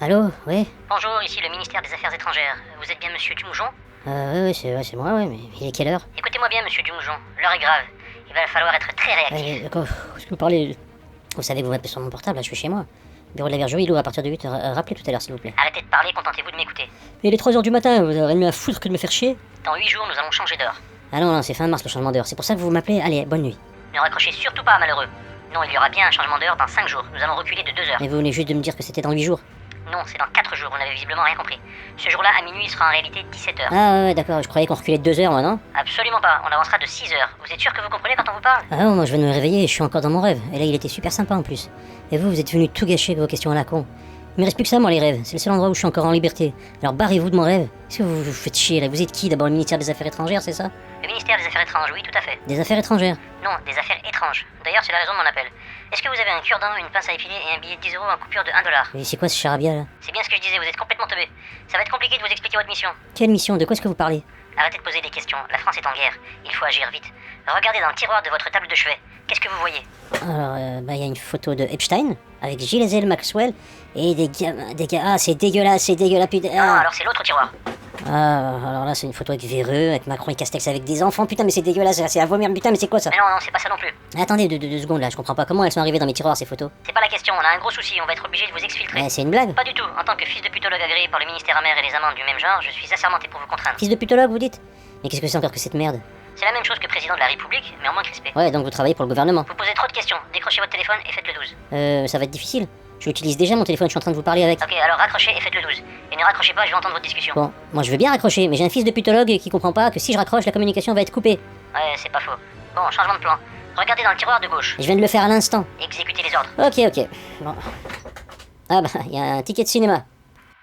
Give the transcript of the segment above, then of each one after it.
Allô? Oui? Bonjour, ici le ministère des Affaires étrangères. Vous êtes bien monsieur Dumoujon? C'est moi, ouais, mais il est quelle heure? Écoutez-moi bien monsieur Dumoujon, l'heure est grave. Il va falloir être très réactif. D'accord, est-ce que vous parlez? Vous savez que vous m'appelez sur mon portable, là, je suis chez moi. Bureau de la Vergerie, il ouvre à partir de 8h. Rappelez tout à l'heure, s'il vous plaît. Arrêtez de parler, contentez-vous de m'écouter. Mais il est 3h du matin, vous avez mieux à foutre que de me faire chier? Dans 8 jours, nous allons changer d'heure. Ah non, c'est fin mars le changement d'heure, c'est pour ça que vous m'appelez. Allez, bonne nuit. Ne raccrochez surtout pas, malheureux. Non, il y aura bien un changement d'heure dans 5 jours. Nous allons reculer de 2 heures. Mais vous venez juste de me dire que c'était dans 8 jours. Non, c'est dans 4 jours, vous n'avez visiblement rien compris. Ce jour-là, à minuit, il sera en réalité 17h. Ah ouais, d'accord, je croyais qu'on reculait de 2 heures, moi, non? Absolument pas, on avancera de 6 heures. Vous êtes sûr que vous comprenez quand on vous parle? Ah non, moi je viens de me réveiller et je suis encore dans mon rêve. Et là, il était super sympa en plus. Et vous êtes venu tout gâcher avec vos questions à la con. Il me reste plus que ça, moi, les rêves. C'est le seul endroit où je suis encore en liberté. Alors barrez-vous de mon rêve. Est-ce que vous faites chier, là? Vous êtes qui, d'abord? Le ministère des Affaires étrangères, c'est ça? Le ministère des Affaires étrangères, oui, tout à fait. Des Affaires étrangères? Non, des affaires étranges. D'ailleurs, c'est la raison de mon appel. Est-ce que vous avez un cure-dent, une pince à épiler et un billet de 10 euros en coupure de 1 dollar? Et c'est quoi ce charabia, là? C'est bien ce que je disais, vous êtes complètement teubé. Ça va être compliqué de vous expliquer votre mission. Quelle mission? De quoi est-ce que vous parlez? Arrêtez de poser des questions, la France est en guerre. Il faut agir vite. Regardez dans le tiroir de votre table de chevet. Qu'est-ce que vous voyez? Alors, il y a une photo de Epstein, avec Gilles Maxwell, et des gamins, Ah, c'est dégueulasse, putain. Non, alors c'est l'autre tiroir. Ah, alors là, c'est une photo avec Véreux, avec Macron et Castex avec des enfants, putain, mais c'est dégueulasse, c'est à vomir, putain, mais c'est quoi ça? Mais non, c'est pas ça non plus. Attendez, deux secondes là, je comprends pas comment elles sont arrivées dans mes tiroirs ces photos. C'est pas la question, on a un gros souci, on va être obligé de vous exfiltrer. C'est une blague? Pas du tout, en tant que fils de putologue agréé par le ministère amer et les amendes du même genre, je suis assermenté pour vous contraindre. Fils de putologue, vous dites? Mais qu'est-ce que c'est encore que cette merde? C'est la même chose que président de la République, mais en moins crispé. Ouais, donc vous travaillez pour le gouvernement. Vous posez trop de questions, décrochez votre téléphone et faites le 12. Ça va être difficile. Je utilise déjà mon téléphone, je suis en train de vous parler avec. Ok, alors raccrochez et faites le 12. Et ne raccrochez pas, je vais entendre votre discussion. Bon, moi je veux bien raccrocher, mais j'ai un fils de putologue qui comprend pas que si je raccroche, la communication va être coupée. Ouais, c'est pas faux. Bon, changement de plan. Regardez dans le tiroir de gauche. Je viens de le faire à l'instant. Exécutez les ordres. Ok. Bon. Ah bah, il y a un ticket de cinéma.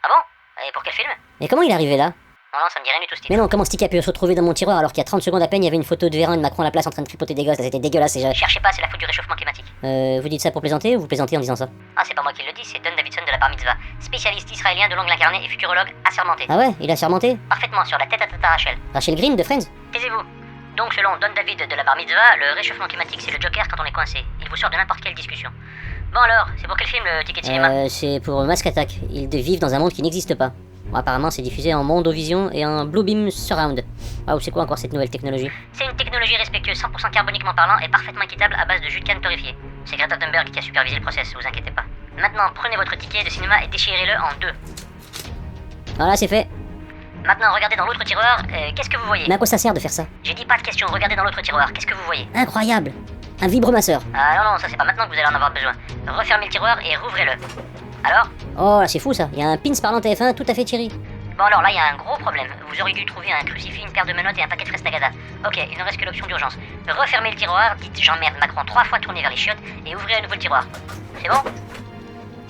Ah bon? Et pour quel film? Mais comment il est arrivé là? Non, ça me dit rien du tout, Steve. Mais non, comment ce ticket a pu se retrouver dans mon tiroir alors qu'il y a 30 secondes à peine, il y avait une photo de Véran et de Macron à la place en train de tripoter des gosses, là, c'était dégueulasse déjà. Cherchez pas, c'est la faute du réchauffement climatique. Vous dites ça pour plaisanter ou vous plaisantez en disant ça? Ah, c'est pas moi qui le dis, c'est Don Davidson de la Bar Mitzvah, spécialiste israélien de l'ongle incarné et futurologue assermenté. Ah ouais, il a surmonté? Parfaitement sur la tête à Tata Rachel. Rachel Green de Friends? Taisez-vous. Donc, selon Don David de la Bar Mitzvah, le réchauffement climatique c'est le joker quand on est coincé. Il vous sort de n'importe quelle discussion. Bon alors, c'est pour quel film le ticket de cinéma? C'est pour Mask Attack. Ils vivent dans un monde qui n'existe pas. Bon, apparemment, c'est diffusé en Mondovision et en Bluebeam Surround. Waouh, c'est quoi encore cette nouvelle technologie? C'est une technologie respectueuse 100% carboniquement parlant et parfaitement équitable à base de jus de canne torréfié. C'est Greta Thunberg qui a supervisé le process, vous inquiétez pas. Maintenant, prenez votre ticket de cinéma et déchirez-le en deux. Voilà, c'est fait. Maintenant, regardez dans l'autre tiroir, qu'est-ce que vous voyez? Mais à quoi ça sert de faire ça? J'ai dit pas de question, regardez dans l'autre tiroir, qu'est-ce que vous voyez? Incroyable! Un vibromasseur. Ah non, ça c'est pas maintenant que vous allez en avoir besoin. Refermez le tiroir et rouvrez-le. Alors? Oh là, c'est fou ça. Il y a un pins parlant TF1 tout à fait Thierry. Bon alors là, il y a un gros problème. Vous auriez dû trouver un crucifix, une paire de menottes et un paquet de fraises tagada. Ok, il ne reste que l'option d'urgence. Refermez le tiroir, dites j'emmerde Macron 3 fois tourné vers les chiottes et ouvrez à nouveau le tiroir. C'est bon?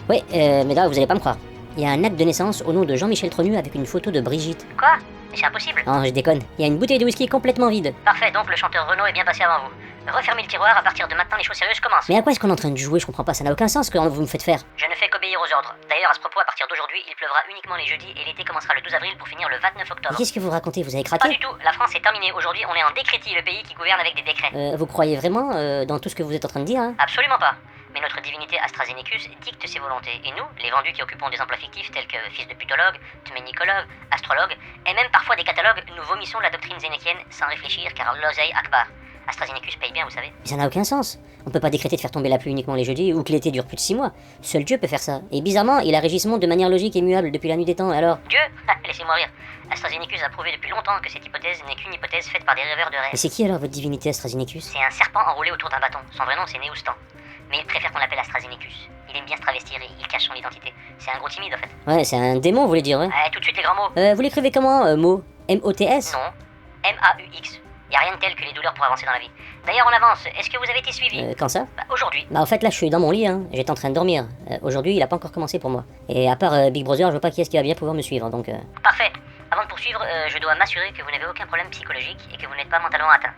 Oui, mais là, vous allez pas me croire. Il y a un acte de naissance au nom de Jean-Michel Tronu avec une photo de Brigitte. Quoi? Mais c'est impossible. Non, je déconne. Il y a une bouteille de whisky complètement vide. Parfait, donc le chanteur Renaud est bien passé avant vous. Refermez le tiroir, à partir de maintenant les choses sérieuses commencent. Mais à quoi est-ce qu'on est en train de jouer? Je comprends pas, ça n'a aucun sens ce que vous me faites faire. Je ne fais qu'obéir aux ordres. D'ailleurs, à ce propos, à partir d'aujourd'hui, il pleuvra uniquement les jeudis et l'été commencera le 12 avril pour finir le 29 octobre. Mais qu'est-ce que vous racontez? Vous avez Pas craqué? du tout, la France est terminée. Aujourd'hui, on est en décrétie, le pays qui gouverne avec des décrets. Vous croyez vraiment dans tout ce que vous êtes en train de dire, hein? Absolument pas. Mais notre divinité AstraZenecus dicte ses volontés. Et nous, les vendus qui occupons des emplois fictifs tels que fils de putologue, tménicologue, astrologue, et même parfois des catalogues, nous vomissons la doctrine zénéchienne sans réfléchir car l'oseille akbar. AstraZenecus paye bien, vous savez. Mais ça n'a aucun sens. On peut pas décréter de faire tomber la pluie uniquement les jeudis ou que l'été dure plus de 6 mois. Seul Dieu peut faire ça. Et bizarrement, il a régit ce monde de manière logique et muable depuis la nuit des temps, alors... Dieu? Laissez-moi rire. AstraZenecus a prouvé depuis longtemps que cette hypothèse n'est qu'une hypothèse faite par des rêveurs de Mais rêve. c'est qui alors votre divinité AstraZenecus? C'est un serpent enroulé autour d'un bâton. Son vrai nom c'est Neustan. Mais il préfère qu'on l'appelle AstraZenecus. Il aime bien se travestir et il cache son identité. C'est un gros timide en fait. Ouais, c'est un démon, vous voulez dire, ouais? Tout de suite les grands mots. Vous l'écrivez comment, mot? M-O-T-S? Non. M-A-U-X. Y a rien de tel que les douleurs pour avancer dans la vie. D'ailleurs, on avance. Est-ce que vous avez été suivi? Quand ça? Aujourd'hui. Bah en fait là je suis dans mon lit, hein. J'étais en train de dormir. Aujourd'hui il a pas encore commencé pour moi. Et à part Big Brother, je vois pas qui est-ce qui va bien pouvoir me suivre, donc... Parfait. Avant de poursuivre, je dois m'assurer que vous n'avez aucun problème psychologique et que vous n'êtes pas mentalement atteint.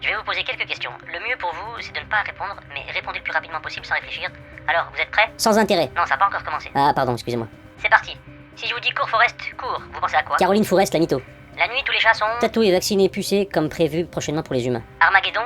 Je vais vous poser quelques questions. Le mieux pour vous, c'est de ne pas répondre, mais répondez le plus rapidement possible sans réfléchir. Alors, vous êtes prêts? Sans intérêt. Non, ça n'a pas encore commencé. Ah pardon, excusez-moi. C'est parti. Si je vous dis cours Forest, cours, vous pensez à quoi? Caroline Fourest, la mytho. La nuit, tous les chats sont... Tatoué, vacciné, pucé, comme prévu prochainement pour les humains. Armageddon,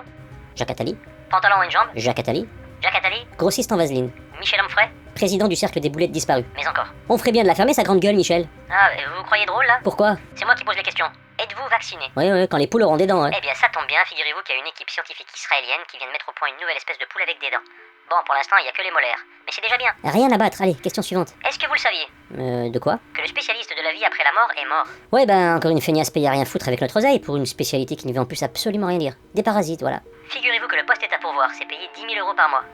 Jacques Attali. pantalon en une jambe, Jacques Attali. Jacques Attali, Grossiste en vaseline. Michel Onfray, président du cercle des boulettes disparus. Mais encore. On ferait bien de la fermer, sa grande gueule, Michel. Ah, vous vous croyez drôle, là? Pourquoi? C'est moi qui pose les questions. Êtes-vous vacciné? Ouais, quand les poules auront des dents, hein. Eh bien, ça tombe bien, figurez-vous qu'il y a une équipe scientifique israélienne qui vient de mettre au point une nouvelle espèce de poule avec des dents. Bon, pour l'instant, il n'y a que les molaires. Mais c'est déjà bien. Rien à battre, allez, question suivante. Est-ce que vous le saviez? De quoi? Que le spécialiste de la vie après la mort est mort. Ouais, ben, encore une feignasse paye à rien foutre avec notre oseille pour une spécialité qui ne veut en plus absolument rien dire. Des parasites, voilà. Figurez-vous que le poste est à pourvoir, c'est payé 10 000 euros par mois.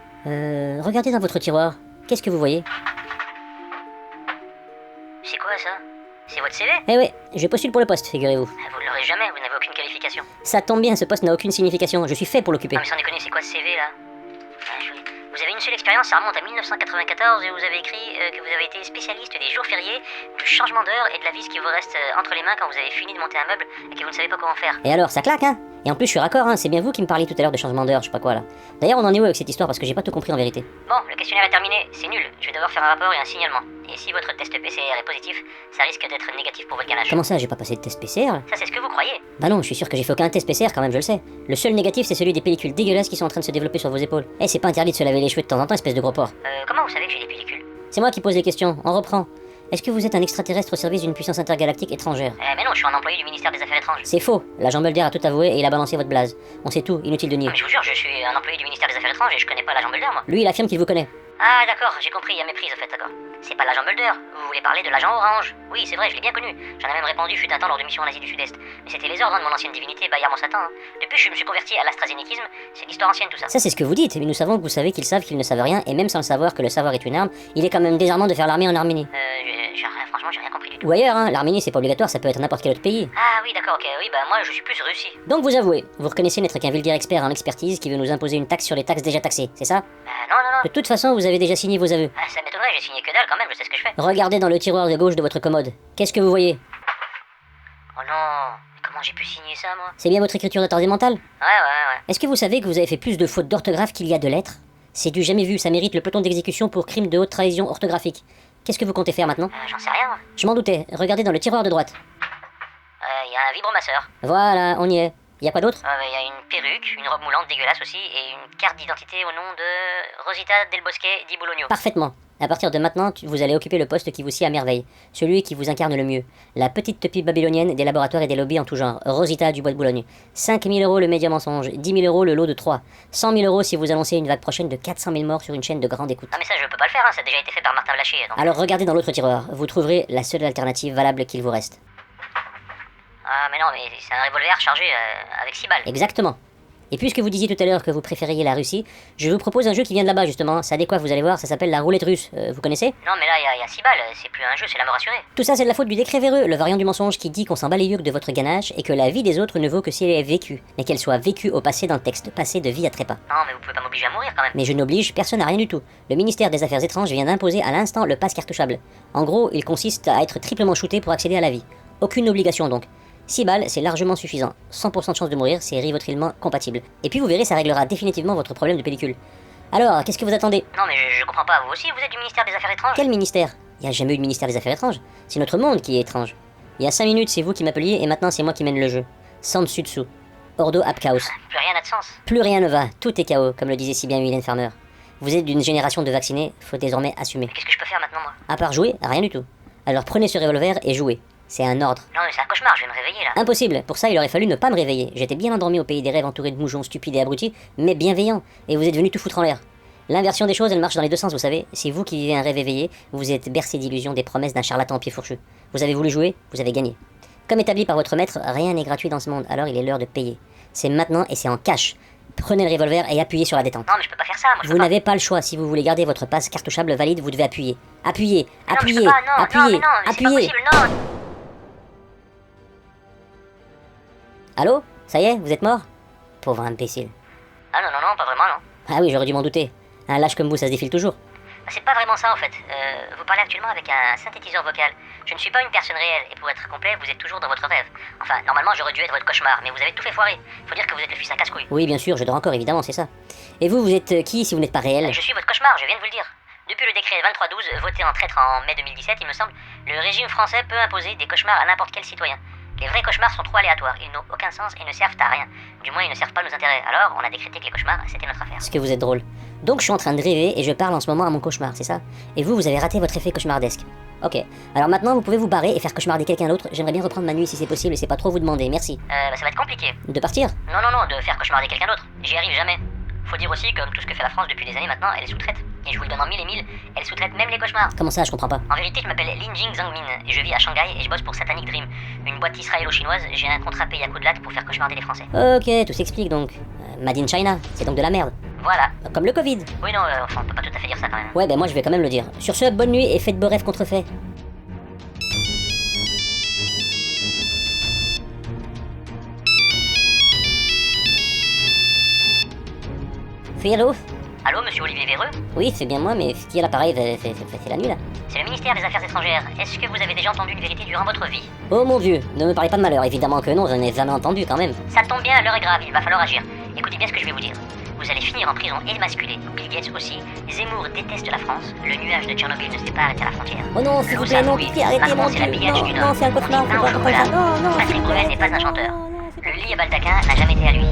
Regardez dans votre tiroir. Qu'est-ce que vous voyez? C'est quoi ça? C'est votre CV? Eh ouais, je postule pour le poste, figurez-vous. Vous ne l'aurez jamais, vous n'avez aucune qualification. Ça tombe bien, ce poste n'a aucune signification, je suis fait pour l'occuper. Non mais sans déconner, c'est quoi ce CV là? Vous avez une seule expérience, ça remonte à 1994 et vous avez écrit que vous avez été spécialiste des jours fériés, du changement d'heure et de la vis qui vous reste entre les mains quand vous avez fini de monter un meuble et que vous ne savez pas comment faire. Et alors, ça claque, hein? Et en plus, je suis raccord, hein, c'est bien vous qui me parliez tout à l'heure de changement d'heure, je sais pas quoi là. D'ailleurs, on en est où avec cette histoire parce que j'ai pas tout compris en vérité. Bon, le questionnaire est terminé, c'est nul, je vais devoir faire un rapport et un signalement. Et si votre test PCR est positif, ça risque d'être négatif pour votre ganache. Comment ça, j'ai pas passé de test PCR là? Ça c'est ce que vous croyez. Bah non, je suis sûr que j'ai fait aucun test PCR quand même, je le sais. Le seul négatif, c'est celui des pellicules dégueulasses qui sont en train de se développer sur vos épaules. Eh, c'est pas interdit de se laver les cheveux de temps en temps, espèce de gros porc. Comment vous savez que j'ai des pellicules? C'est moi qui pose les questions, on reprend. Est-ce que vous êtes un extraterrestre au service d'une puissance intergalactique étrangère? Mais non, je suis un employé du ministère des Affaires étrangères. C'est faux, l'agent Mulder a tout avoué et il a balancé votre blaze. On sait tout, inutile de nier. Non, mais je vous jure, je suis un employé du ministère des Affaires étrangères et je connais pas l'agent Mulder, moi. Lui, il affirme qu'il vous connaît. Ah d'accord, j'ai compris, il y a méprise au fait, d'accord. C'est pas l'agent Mulder, vous voulez parler de l'agent Orange. Oui, c'est vrai, je l'ai bien connu. J'en ai même répondu fut un temps lors de missions en Asie du Sud-Est. Mais c'était les ordres de mon ancienne divinité, Bayard Monsatin. Hein. Depuis, je me suis converti à l'AstraZénéquisme, c'est l'histoire ancienne tout ça. Ça, c'est ce que vous dites, mais nous savons que vous savez qu'ils savent qu'ils ne savent rien, et même sans le savoir que le savoir est une arme, il est quand même désarmant de faire l'armée en Arménie. Franchement, j'ai rien compris du tout. Ou ailleurs, hein, l'Arménie c'est pas obligatoire, ça peut être n'importe quel autre pays. Ah oui, d'accord, ok, oui, bah moi je suis plus Russie. Donc vous avouez, vous reconnaissez n'être qu'un vulgaire expert en expertise qui veut nous imposer une taxe sur les taxes déjà taxées, c'est ça? Non. De toute façon, vous avez déjà signé vos aveux. Ça m'étonnerait, j'ai signé que dalle quand même, je sais ce que je fais. Regardez dans le tiroir de gauche de votre commode. Qu'est-ce que vous voyez? Oh non, comment j'ai pu signer ça moi? C'est bien votre écriture d'attardé mentale? Ouais. Est-ce que vous savez que vous avez fait plus de fautes d'orthographe qu'il y a de lettres? C'est du jamais vu, ça mérite le peloton d'exécution pour crime de haute trahison orthographique. Qu'est-ce que vous comptez faire maintenant? J'en sais rien moi. Je m'en doutais, regardez dans le tiroir de droite. Il y a un vibromasseur. Voilà, on y est. Y a quoi d'autre? Il y a une perruque, une robe moulante dégueulasse aussi, et une carte d'identité au nom de Rosita Del Bosque di Bologno. Parfaitement. À partir de maintenant, vous allez occuper le poste qui vous sied à merveille, celui qui vous incarne le mieux, la petite topie babylonienne des laboratoires et des lobbies en tout genre, Rosita du bois de Boulogne. 5 000 euros le média mensonge, 10 000 euros le lot de 3, 100 000 euros si vous annoncez une vague prochaine de 400 000 morts sur une chaîne de grande écoute. Ah mais ça je peux pas le faire, hein, ça a déjà été fait par Martin Blachier. Donc... Alors regardez dans l'autre tiroir, vous trouverez la seule alternative valable qu'il vous reste. Ah mais non, mais c'est un revolver chargé avec 6 balles. Exactement. Et puisque vous disiez tout à l'heure que vous préfériez la Russie, je vous propose un jeu qui vient de là-bas justement, ça adéquat, vous allez voir, ça s'appelle la roulette russe, vous connaissez? Non mais là il y a 6 balles, c'est plus un jeu, c'est la mort assurée. Tout ça c'est de la faute du décret véreux, le variant du mensonge qui dit qu'on s'en bat les yucks de votre ganache et que la vie des autres ne vaut que si elle est vécue, mais qu'elle soit vécue au passé dans le texte, passé de vie à trépas. Non mais vous pouvez pas m'obliger à mourir quand même. Mais je n'oblige personne à rien du tout. Le ministère des Affaires étranges vient d'imposer à l'instant le pass cartouchable. En gros, il consiste à être triplement shooté pour accéder à la vie. Aucune obligation donc. 6 balles, c'est largement suffisant. 100% de chance de mourir, c'est rivotrilement compatible. Et puis vous verrez, ça réglera définitivement votre problème de pellicule. Alors, qu'est-ce que vous attendez? Non mais je comprends pas, vous aussi vous êtes du ministère des Affaires étranges? Quel ministère? Il n'y a jamais eu de ministère des Affaires étranges. C'est notre monde qui est étrange. Il y a 5 minutes, c'est vous qui m'appeliez et maintenant c'est moi qui mène le jeu. Sans dessus dessous. Ordo ab chaos. Plus rien n'a de sens. Plus rien ne va, tout est chaos, comme le disait si bien Mylène Farmer. Vous êtes d'une génération de vaccinés, faut désormais assumer. Qu'est-ce que je peux faire maintenant moi? À part jouer, rien du tout. Alors prenez ce revolver et jouez. C'est un ordre. Non mais c'est un cauchemar, je vais me réveiller là. Impossible, pour ça il aurait fallu ne pas me réveiller. J'étais bien endormi au pays des rêves entouré de moujons stupides et abrutis, mais bienveillants, et vous êtes venu tout foutre en l'air. L'inversion des choses, elle marche dans les deux sens, vous savez. C'est vous qui vivez un rêve éveillé, vous êtes bercé d'illusions, des promesses d'un charlatan au pied fourchu. Vous avez voulu jouer, vous avez gagné. Comme établi par votre maître, rien n'est gratuit dans ce monde, alors il est l'heure de payer. C'est maintenant et c'est en cash. Prenez le revolver et appuyez sur la détente. Non mais je peux pas faire ça, moi je Vous peux pas. n'avez pas le choix, si vous voulez garder votre passe cartouchable valide, vous devez appuyer. Appuyez, Mais non, mais je appuyez, peux pas, non, appuyez, non, mais non, mais c'est pas appuyez. possible, non. Allô? Ça y est, vous êtes mort? Pauvre imbécile. Ah non, pas vraiment non. Ah oui, j'aurais dû m'en douter. Un lâche comme vous, ça se défile toujours. C'est pas vraiment ça en fait. Vous parlez actuellement avec un synthétiseur vocal. Je ne suis pas une personne réelle et pour être complet, vous êtes toujours dans votre rêve. Enfin, normalement j'aurais dû être votre cauchemar, mais vous avez tout fait foirer. Faut dire que vous êtes le fils d'un casse-couille. Oui, bien sûr, je dors encore, évidemment, c'est ça. Et vous, vous êtes qui si vous n'êtes pas réel? Je suis votre cauchemar, je viens de vous le dire. Depuis le décret 2312, voté en traître en mai 2017, il me semble, le régime français peut imposer des cauchemars à n'importe quel citoyen. Les vrais cauchemars sont trop aléatoires, ils n'ont aucun sens et ne servent à rien. Du moins, ils ne servent pas nos intérêts. Alors, on a décrété que les cauchemars, c'était notre affaire. Est-ce que vous êtes drôle? Donc je suis en train de rêver et je parle en ce moment à mon cauchemar, c'est ça? Et vous avez raté votre effet cauchemardesque. Ok. Alors maintenant, vous pouvez vous barrer et faire cauchemarder quelqu'un d'autre. J'aimerais bien reprendre ma nuit si c'est possible et c'est pas trop vous demander, merci. Ça va être compliqué. De partir? Non, de faire cauchemarder quelqu'un d'autre. J'y arrive jamais. Faut dire aussi, comme tout ce que fait la France depuis des années maintenant, elle est sous-traite. Et je vous le donne en mille et mille, elle sous-traite même les cauchemars. Comment ça, je comprends pas. En vérité, je m'appelle Lin Jing Zhangmin, et je vis à Shanghai et je bosse pour Satanic Dream, une boîte israélo-chinoise. J'ai un contrat payé à coups de latte pour faire cauchemarder les Français. Ok, tout s'explique donc. Made in China, c'est donc de la merde. Voilà. Comme le Covid. Oui, non, enfin, on peut pas tout à fait dire ça quand même. Ouais, ben moi je vais quand même le dire. Sur ce, bonne nuit et faites beaux rêves contrefaits. Oui, allô? Allô, monsieur Olivier Véreux? Oui, c'est bien moi, mais qui est l'appareil? C'est la nuit là. C'est le ministère des Affaires étrangères. Est-ce que vous avez déjà entendu une vérité durant votre vie? Oh mon dieu, ne me parlez pas de malheur, évidemment que non, je n'ai jamais entendu quand même. Ça tombe bien, l'heure est grave, il va falloir agir. Écoutez bien ce que je vais vous dire. Vous allez finir en prison émasculé, Bill Gates aussi. Zemmour déteste la France, le nuage de Tchernobyl ne s'est pas arrêté à la frontière. Oh non, s'il vous plaît, non, pitié, arrêtez, mon dieu. C'est la pillage du Nord. Non, c'est un cauchemar, On dit pain au chocolat. Patrick Bruel n'est pas un chanteur. Le lit à Baldaquin n'a jamais été à lui.